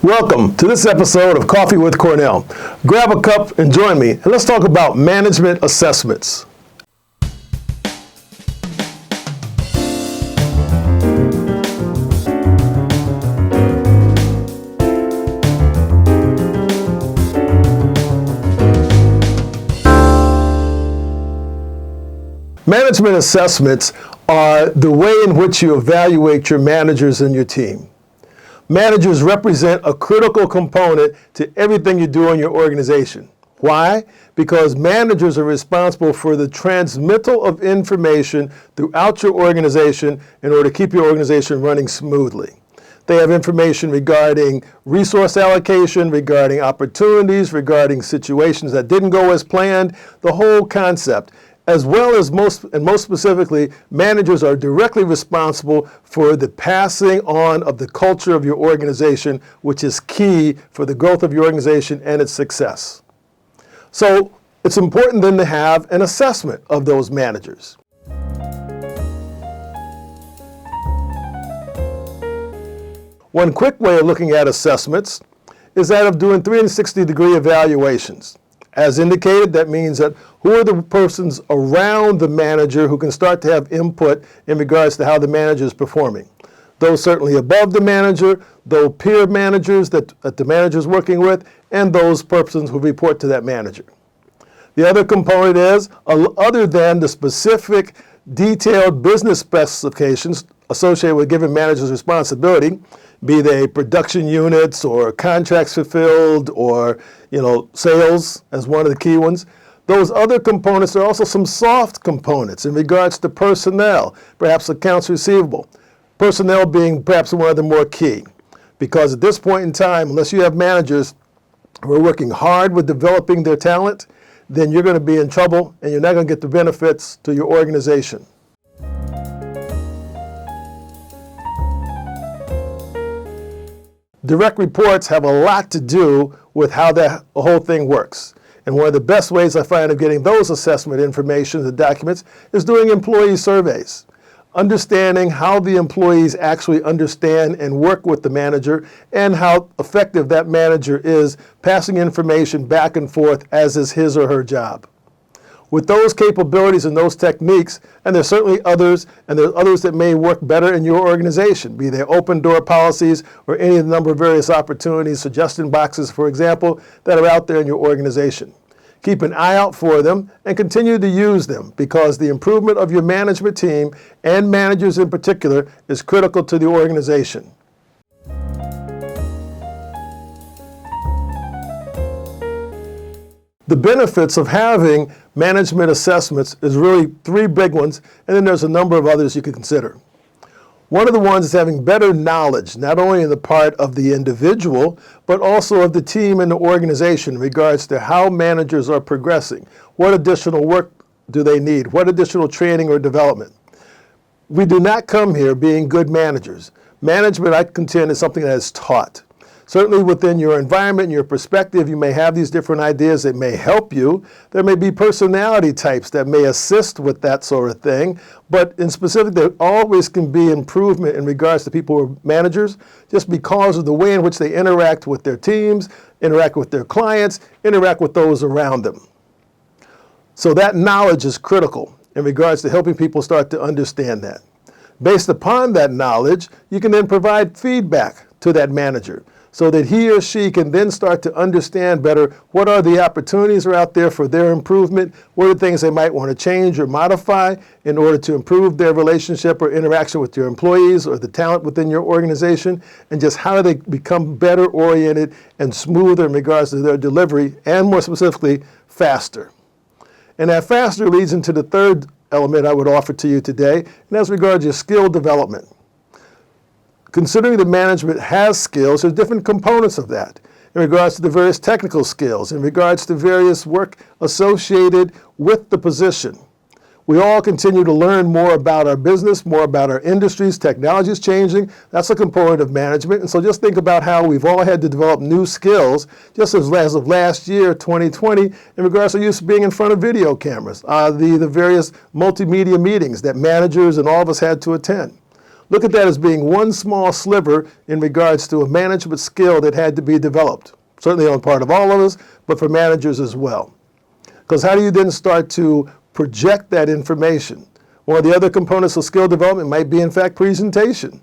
Welcome to this episode of Coffee with Cornell. Grab a cup and join me, and let's talk about management assessments. Management assessments are the way in which you evaluate your managers and your team. Managers represent a critical component to everything you do in your organization. Why? Because managers are responsible for the transmittal of information throughout your organization in order to keep your organization running smoothly. They have information regarding resource allocation, regarding opportunities, regarding situations that didn't go as planned, the whole concept. As well as most specifically, managers are directly responsible for the passing on of the culture of your organization, which is key for the growth of your organization and its success. So it's important then to have an assessment of those managers. One quick way of looking at assessments is that of doing 360-degree evaluations. As indicated, that means that who are the persons around the manager who can start to have input in regards to how the manager is performing. Those certainly above the manager, those peer managers that the manager is working with, and those persons who report to that manager. The other component is, other than the specific detailed business specifications associated with giving managers responsibility, be they production units or contracts fulfilled or sales as one of the key ones. Those other components are also some soft components in regards to personnel, perhaps accounts receivable. Personnel being perhaps one of the more key. Because at this point in time, unless you have managers who are working hard with developing their talent, then you're going to be in trouble and you're not going to get the benefits to your organization. Direct reports have a lot to do with how the whole thing works. And one of the best ways I find of getting those assessment information, the documents, is doing employee surveys. Understanding how the employees actually understand and work with the manager and how effective that manager is passing information back and forth as is his or her job. With those capabilities and those techniques, and there's certainly others, and there's others that may work better in your organization, be they open door policies or any of the number of various opportunities, suggestion boxes, for example, that are out there in your organization. Keep an eye out for them and continue to use them because the improvement of your management team and managers in particular is critical to the organization. The benefits of having management assessments is really three big ones, and then there's a number of others you can consider. One of the ones is having better knowledge, not only in the part of the individual, but also of the team and the organization in regards to how managers are progressing. What additional work do they need? What additional training or development? We do not come here being good managers. Management, I contend, is something that is taught. Certainly within your environment and your perspective, you may have these different ideas that may help you. There may be personality types that may assist with that sort of thing, but in specific, there always can be improvement in regards to people who are managers just because of the way in which they interact with their teams, interact with their clients, interact with those around them. So that knowledge is critical in regards to helping people start to understand that. Based upon that knowledge, you can then provide feedback to that manager, so that he or she can then start to understand better what are the opportunities are out there for their improvement, what are the things they might want to change or modify in order to improve their relationship or interaction with your employees or the talent within your organization, and just how do they become better oriented and smoother in regards to their delivery, and more specifically, faster. And that faster leads into the third element I would offer to you today, and that's regards your skill development. Considering that management has skills, there's different components of that in regards to the various technical skills, in regards to various work associated with the position. We all continue to learn more about our business, more about our industries. Technology is changing. That's a component of management. And so just think about how we've all had to develop new skills, just as of last year, 2020, in regards to use of being in front of video cameras, the various multimedia meetings that managers and all of us had to attend. Look at that as being one small sliver in regards to a management skill that had to be developed, certainly on part of all of us, but for managers as well. Because how do you then start to project that information? One of the other components of skill development might be, in fact, presentation.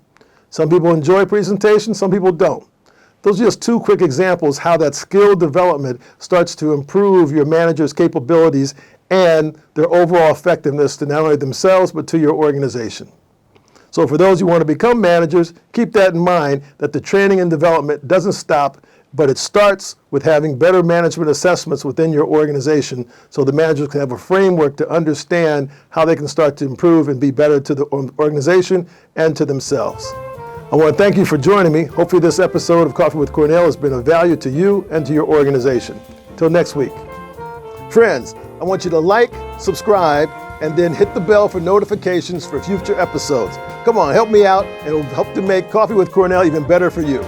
Some people enjoy presentation, some people don't. Those are just two quick examples how that skill development starts to improve your manager's capabilities and their overall effectiveness to not only themselves, but to your organization. So for those who want to become managers, keep that in mind, that the training and development doesn't stop, but it starts with having better management assessments within your organization so the managers can have a framework to understand how they can start to improve and be better to the organization and to themselves. I want to thank you for joining me. Hopefully this episode of Coffee with Cornell has been of value to you and to your organization. Till next week. Friends, I want you to like, subscribe, and then hit the bell for notifications for future episodes. Come on, help me out, and it'll help to make Coffee with Cornell even better for you.